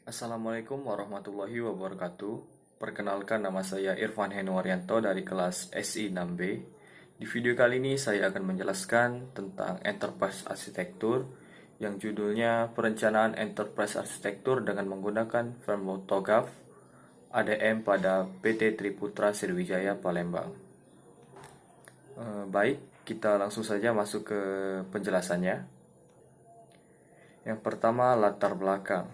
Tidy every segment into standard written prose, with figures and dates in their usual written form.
Assalamualaikum warahmatullahi wabarakatuh. Perkenalkan, nama saya Irfan Henuaryanto dari kelas SI 6B. Di video kali ini saya akan menjelaskan tentang Enterprise Arsitektur yang judulnya Perencanaan Enterprise Arsitektur dengan menggunakan framework TOGAF ADM pada PT Triputra Sriwijaya Palembang. Baik, kita langsung saja masuk ke penjelasannya. Yang pertama, latar belakang.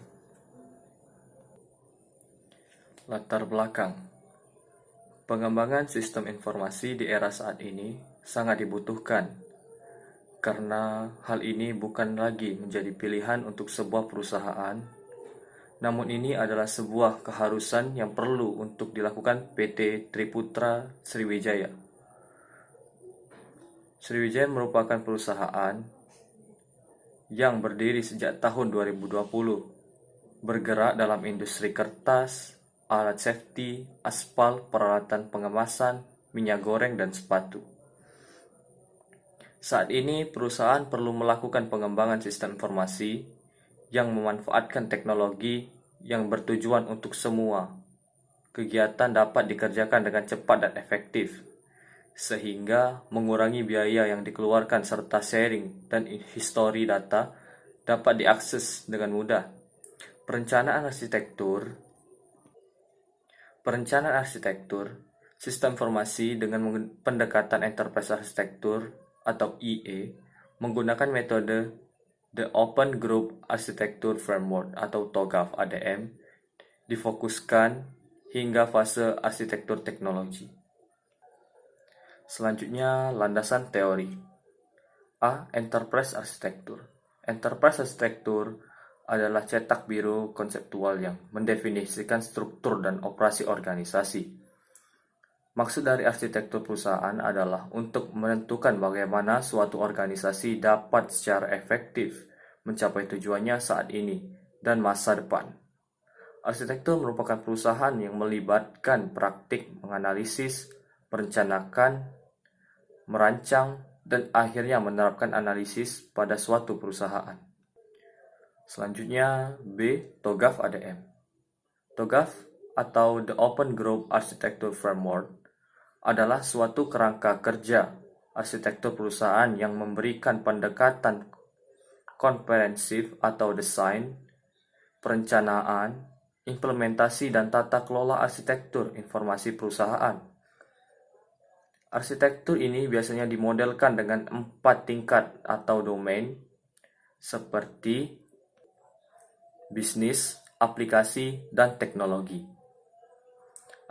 Latar belakang. Pengembangan sistem informasi di era saat ini sangat dibutuhkan karena hal ini bukan lagi menjadi pilihan untuk sebuah perusahaan, namun ini adalah sebuah keharusan yang perlu untuk dilakukan PT Triputra Sriwijaya. Sriwijaya merupakan perusahaan yang berdiri sejak tahun 2020, bergerak dalam industri kertas, alat safety, aspal, peralatan pengemasan, minyak goreng, dan sepatu. Saat ini, perusahaan perlu melakukan pengembangan sistem informasi yang memanfaatkan teknologi yang bertujuan untuk semua kegiatan dapat dikerjakan dengan cepat dan efektif, sehingga mengurangi biaya yang dikeluarkan serta sharing dan histori data dapat diakses dengan mudah. Perencanaan arsitektur sistem informasi dengan pendekatan enterprise arsitektur atau EA menggunakan metode The Open Group Architecture Framework atau TOGAF ADM difokuskan hingga fase arsitektur teknologi. Selanjutnya, landasan teori. A. Enterprise Arsitektur. Enterprise Arsitektur adalah cetak biru konseptual yang mendefinisikan struktur dan operasi organisasi. Maksud dari arsitektur perusahaan adalah untuk menentukan bagaimana suatu organisasi dapat secara efektif mencapai tujuannya saat ini dan masa depan. Arsitektur merupakan perusahaan yang melibatkan praktik menganalisis, merencanakan, merancang, dan akhirnya menerapkan analisis pada suatu perusahaan. Selanjutnya, B. TOGAF ADM. TOGAF atau The Open Group Architecture Framework adalah suatu kerangka kerja arsitektur perusahaan yang memberikan pendekatan komprehensif atau desain, perencanaan, implementasi, dan tata kelola arsitektur informasi perusahaan. Arsitektur ini biasanya dimodelkan dengan 4 tingkat atau domain seperti bisnis, aplikasi, dan teknologi.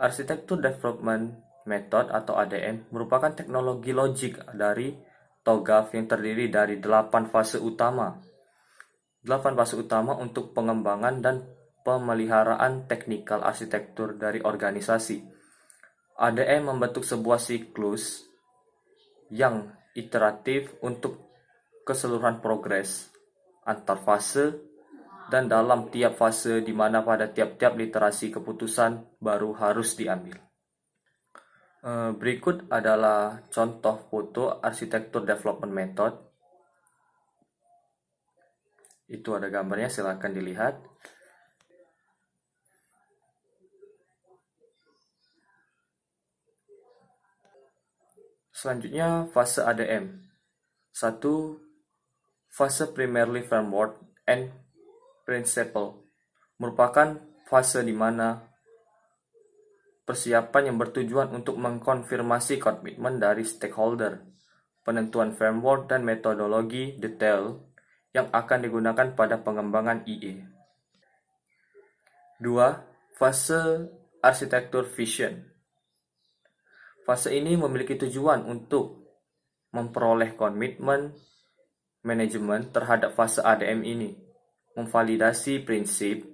Arsitektur Development Method atau ADM merupakan teknologi logik dari TOGAF yang terdiri dari 8 fase utama. 8 fase utama untuk pengembangan dan pemeliharaan teknikal arsitektur dari organisasi. ADM membentuk sebuah siklus yang iteratif untuk keseluruhan progres antar fase dan dalam tiap fase di mana pada tiap-tiap literasi keputusan baru harus diambil. Berikut adalah contoh foto arsitektur development method. Itu ada gambarnya, silakan dilihat. Selanjutnya, fase ADM. 1. Fase Primarily Framework and Principle merupakan fase di mana persiapan yang bertujuan untuk mengkonfirmasi komitmen dari stakeholder, penentuan framework dan metodologi detail yang akan digunakan pada pengembangan IE. 2. Fase Arsitektur Vision. Fase ini memiliki tujuan untuk memperoleh komitmen manajemen terhadap fase ADM ini, memvalidasi prinsip,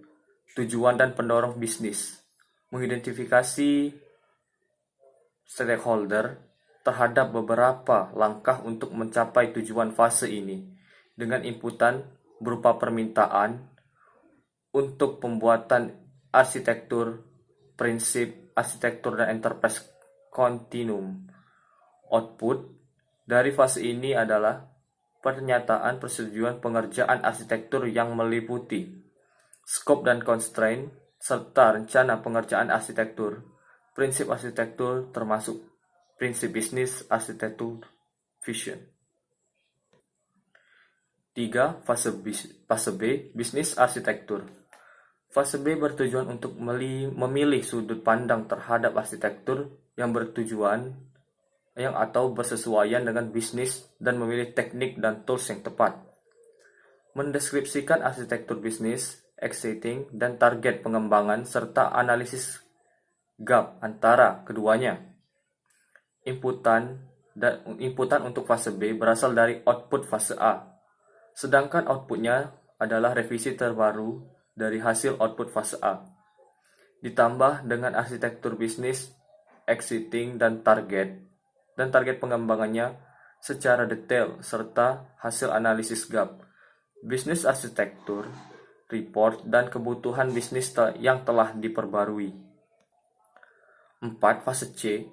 tujuan, dan pendorong bisnis, mengidentifikasi stakeholder terhadap beberapa langkah untuk mencapai tujuan fase ini dengan inputan berupa permintaan untuk pembuatan arsitektur, prinsip, arsitektur, dan enterprise continuum. Output dari fase ini adalah pernyataan persetujuan pengerjaan arsitektur yang meliputi Scope dan constraint, serta rencana pengerjaan arsitektur. Prinsip arsitektur termasuk prinsip bisnis arsitektur vision. 3. Fase B, bisnis arsitektur. Fase B bertujuan untuk memilih sudut pandang terhadap arsitektur yang atau bersesuaian dengan bisnis dan memilih teknik dan tools yang tepat. Mendeskripsikan arsitektur bisnis, exiting, dan target pengembangan serta analisis gap antara keduanya. Inputan untuk fase B berasal dari output fase A, sedangkan outputnya adalah revisi terbaru dari hasil output fase A, ditambah dengan arsitektur bisnis, exiting, dan target pengembangannya secara detail serta hasil analisis gap, bisnis arsitektur, report, dan kebutuhan bisnis yang telah diperbarui. 4. Fase C,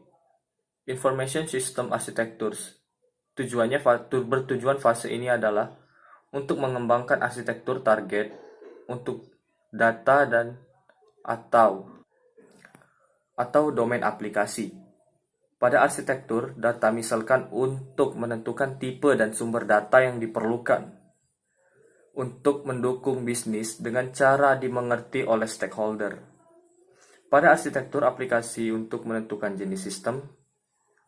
Information System Architectures. Bertujuan fase ini adalah untuk mengembangkan arsitektur target untuk data dan atau domain aplikasi. Pada arsitektur data misalkan untuk menentukan tipe dan sumber data yang diperlukan untuk mendukung bisnis dengan cara dimengerti oleh stakeholder. Pada arsitektur aplikasi untuk menentukan jenis sistem,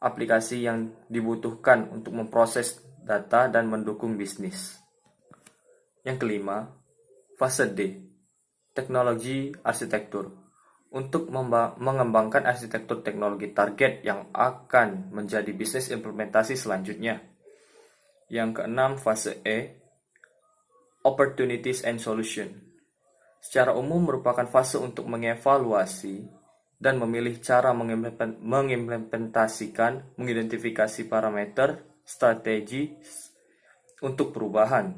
aplikasi yang dibutuhkan untuk memproses data dan mendukung bisnis. Yang kelima, fase D, teknologi arsitektur. Untuk mengembangkan arsitektur teknologi target yang akan menjadi bisnis implementasi selanjutnya. Yang keenam, fase E, opportunities and solution. Secara umum merupakan fase untuk mengevaluasi dan memilih cara mengidentifikasi parameter, strategi untuk perubahan,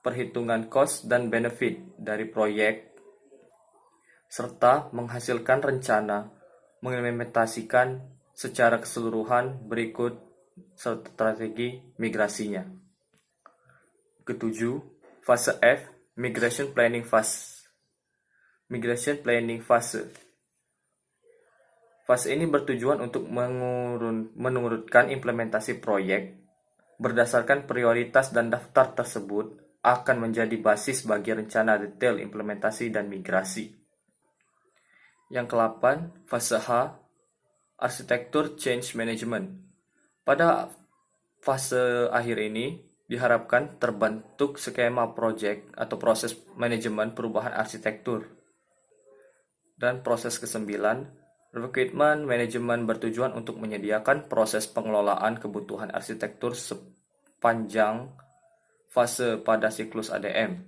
perhitungan cost dan benefit dari proyek, serta menghasilkan rencana mengimplementasikan secara keseluruhan berikut strategi migrasinya. Ketujuh, fase F, Migration Planning Phase. Fase ini bertujuan untuk menurunkan implementasi proyek berdasarkan prioritas dan daftar tersebut akan menjadi basis bagi rencana detail implementasi dan migrasi. Yang ke-8, fase H, Arsitektur Change Management. Pada fase akhir ini diharapkan terbentuk skema project atau proses manajemen perubahan arsitektur. Dan proses ke-9, Requirement Management bertujuan untuk menyediakan proses pengelolaan kebutuhan arsitektur sepanjang fase pada siklus ADM.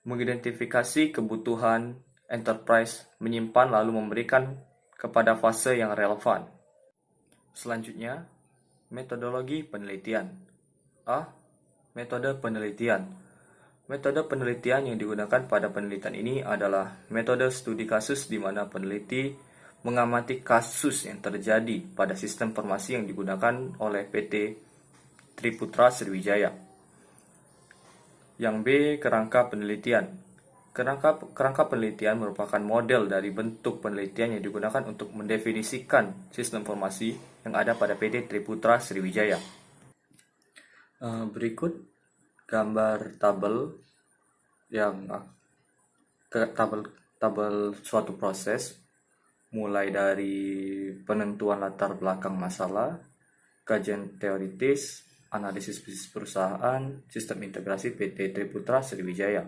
Mengidentifikasi kebutuhan enterprise, menyimpan lalu memberikan kepada fase yang relevan. Selanjutnya, metodologi penelitian. A. Metode penelitian. Metode penelitian yang digunakan pada penelitian ini adalah metode studi kasus di mana peneliti mengamati kasus yang terjadi pada sistem informasi yang digunakan oleh PT Triputra Sriwijaya. Yang B. Kerangka penelitian. Kerangka penelitian merupakan model dari bentuk penelitian yang digunakan untuk mendefinisikan sistem informasi yang ada pada PT Triputra Sriwijaya. Berikut gambar tabel suatu proses mulai dari penentuan latar belakang masalah, kajian teoritis, analisis bisnis perusahaan, sistem integrasi PT Triputra Sriwijaya.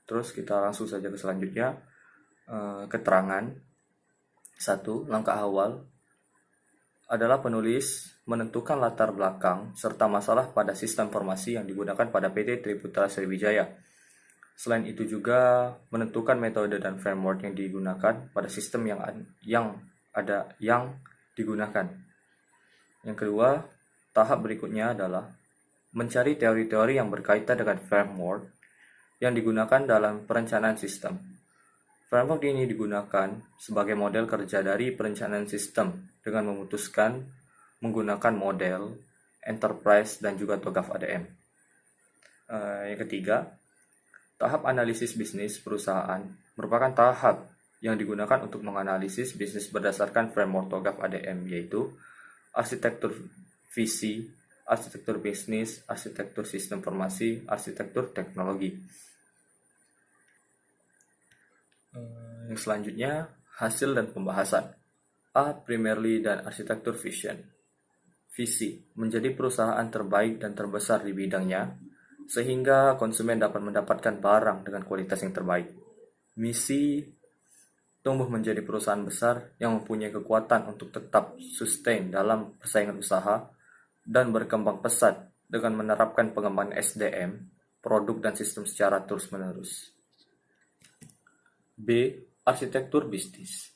Terus kita langsung saja ke selanjutnya, keterangan. 1. Langkah awal adalah penulis menentukan latar belakang serta masalah pada sistem informasi yang digunakan pada PT Triputra Sriwijaya. Selain itu juga menentukan metode dan framework yang digunakan pada sistem yang digunakan. Yang kedua, tahap berikutnya adalah mencari teori-teori yang berkaitan dengan framework yang digunakan dalam perencanaan sistem. Framework ini digunakan sebagai model kerja dari perencanaan sistem dengan menggunakan model, enterprise, dan juga TOGAF ADM. Yang ketiga, tahap analisis bisnis perusahaan merupakan tahap yang digunakan untuk menganalisis bisnis berdasarkan framework TOGAF ADM, yaitu arsitektur visi, arsitektur bisnis, arsitektur sistem informasi, arsitektur teknologi. Yang selanjutnya, hasil dan pembahasan. A. Primarily dan arsitektur vision. Visi, menjadi perusahaan terbaik dan terbesar di bidangnya, sehingga konsumen dapat mendapatkan barang dengan kualitas yang terbaik. Misi, tumbuh menjadi perusahaan besar yang mempunyai kekuatan untuk tetap sustain dalam persaingan usaha dan berkembang pesat dengan menerapkan pengembangan SDM, produk dan sistem secara terus-menerus. B. Arsitektur bisnis.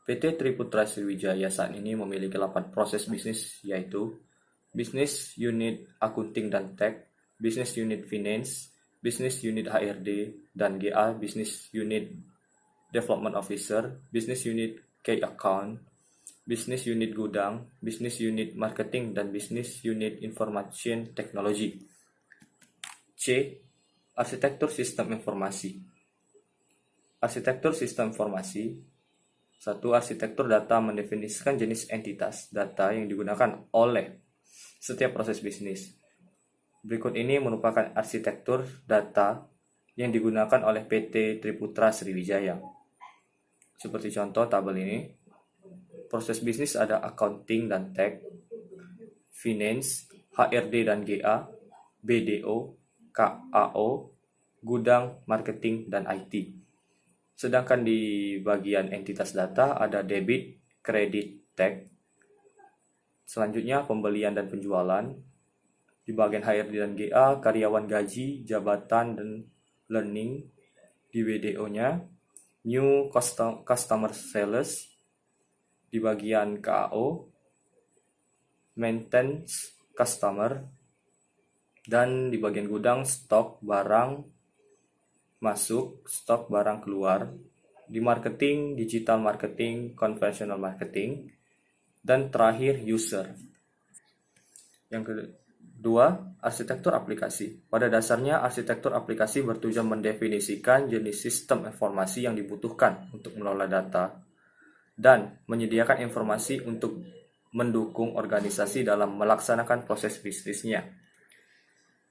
PT Triputra Sriwijaya saat ini memiliki 8 proses bisnis, yaitu Business Unit Accounting dan Tech, Business Unit Finance, Business Unit HRD, dan GA Business Unit Development Officer, Business Unit Key Account, Business Unit Gudang, Business Unit Marketing, dan Business Unit Information Technology. C. Arsitektur Sistem Informasi. Arsitektur Sistem Informasi. 1. Arsitektur data mendefinisikan jenis entitas data yang digunakan oleh setiap proses bisnis. Berikut ini merupakan arsitektur data yang digunakan oleh PT Triputra Sriwijaya. Seperti contoh tabel ini, proses bisnis ada accounting dan tech, finance, HRD dan GA, BDO, KAO, gudang, marketing, dan IT. Sedangkan di bagian entitas data ada debit, kredit, tech. Selanjutnya pembelian dan penjualan. Di bagian HRD dan GA, karyawan gaji, jabatan, dan learning. Di BDO-nya, new customer sales. Di bagian KAO, maintenance customer. Dan di bagian gudang, stok barang masuk, stok barang keluar. Di marketing, digital marketing, conventional marketing. Dan terakhir, user. Yang kedua, arsitektur aplikasi. Pada dasarnya, arsitektur aplikasi bertujuan mendefinisikan jenis sistem informasi yang dibutuhkan untuk mengelola data dan menyediakan informasi untuk mendukung organisasi dalam melaksanakan proses bisnisnya.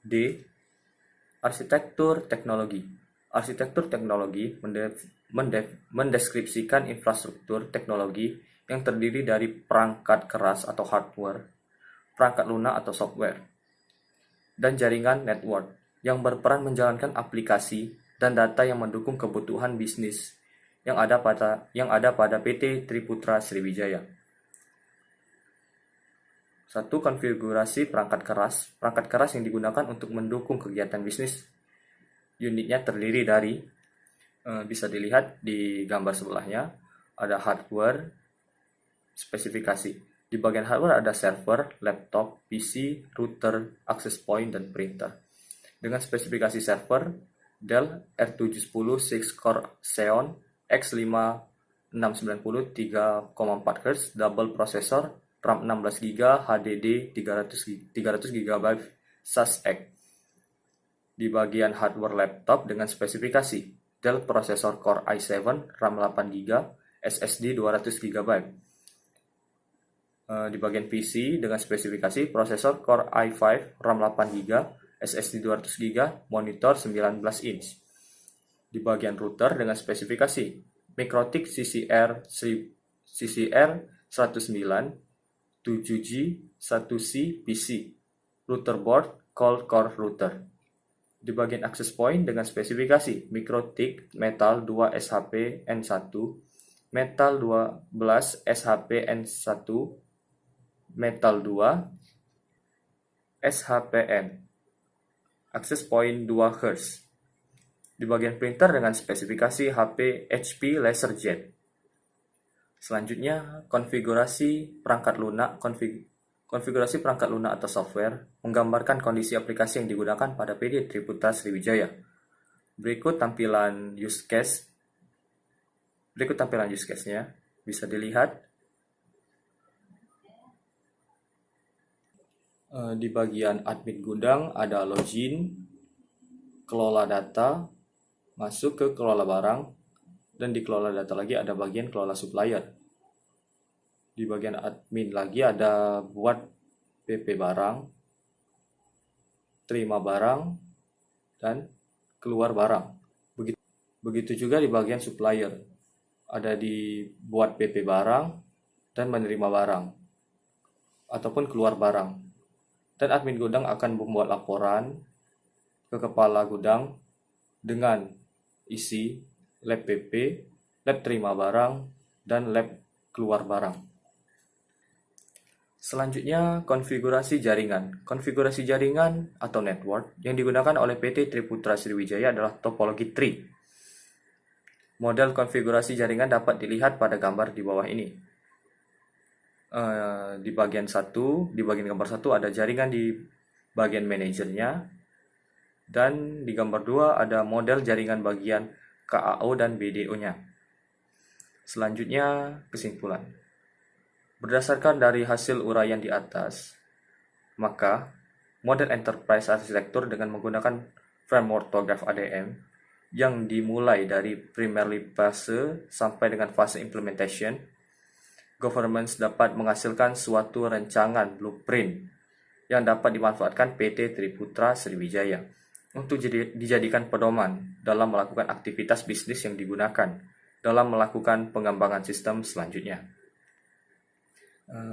D. Arsitektur teknologi. Arsitektur teknologi mendeskripsikan infrastruktur teknologi yang terdiri dari perangkat keras atau hardware, perangkat lunak atau software, dan jaringan network yang berperan menjalankan aplikasi dan data yang mendukung kebutuhan bisnis yang ada pada PT Triputra Sriwijaya. 1. Konfigurasi perangkat keras. Perangkat keras yang digunakan untuk mendukung kegiatan bisnis unitnya terdiri dari, bisa dilihat di gambar sebelahnya, ada hardware, spesifikasi. Di bagian hardware ada server, laptop, PC, router, access point, dan printer. Dengan spesifikasi server, Dell R710 6-core Xeon X5690 3,4 Hz double processor, RAM 16GB, HDD 300GB SAS X. Di bagian hardware laptop dengan spesifikasi Dell prosesor Core i7, RAM 8GB, SSD 200GB. Di bagian PC dengan spesifikasi prosesor Core i5, RAM 8GB, SSD 200GB, monitor 19 inch. Di bagian router dengan spesifikasi MikroTik CCR 109, 7G, 1C, PC, router board, cold core router. Di bagian access point dengan spesifikasi MikroTik Metal 2 SHP N1, Metal 12 SHP N1, Metal 2 SHPN, access point 2 Hz. Di bagian printer dengan spesifikasi HP LaserJet. Selanjutnya, konfigurasi perangkat lunak. Konfigurasi perangkat lunak atau software menggambarkan kondisi aplikasi yang digunakan pada PT Triputra Sriwijaya. Berikut tampilan use case-nya. Bisa dilihat. Di bagian admin gudang ada login, kelola data, masuk ke kelola barang, dan di kelola data lagi ada bagian kelola supplier. Di bagian admin lagi ada buat PP barang, terima barang, dan keluar barang. Begitu juga di bagian supplier. Ada di buat PP barang dan menerima barang, ataupun keluar barang. Dan admin gudang akan membuat laporan ke kepala gudang dengan isi lab PP, lab terima barang, dan lab keluar barang. Selanjutnya, konfigurasi jaringan. Konfigurasi jaringan atau network yang digunakan oleh PT Triputra Sriwijaya adalah topologi tree. Model konfigurasi jaringan dapat dilihat pada gambar di bawah ini. Di bagian gambar 1 ada jaringan di bagian manajernya, dan di gambar 2 ada model jaringan bagian KAO dan BDO-nya. Selanjutnya, kesimpulan. Berdasarkan dari hasil uraian di atas, maka model enterprise arsitektur dengan menggunakan framework TOGAF ADM yang dimulai dari primarily phase sampai dengan fase implementation, governance dapat menghasilkan suatu rancangan blueprint yang dapat dimanfaatkan PT Triputra Sriwijaya untuk dijadikan pedoman dalam melakukan aktivitas bisnis yang digunakan dalam melakukan pengembangan sistem selanjutnya.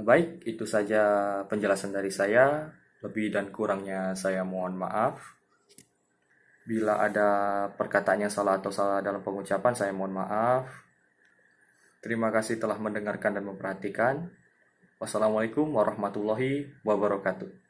Baik, itu saja penjelasan dari saya. Lebih dan kurangnya saya mohon maaf. Bila ada perkataan yang salah atau salah dalam pengucapan, saya mohon maaf. Terima kasih telah mendengarkan dan memperhatikan. Wassalamualaikum warahmatullahi wabarakatuh.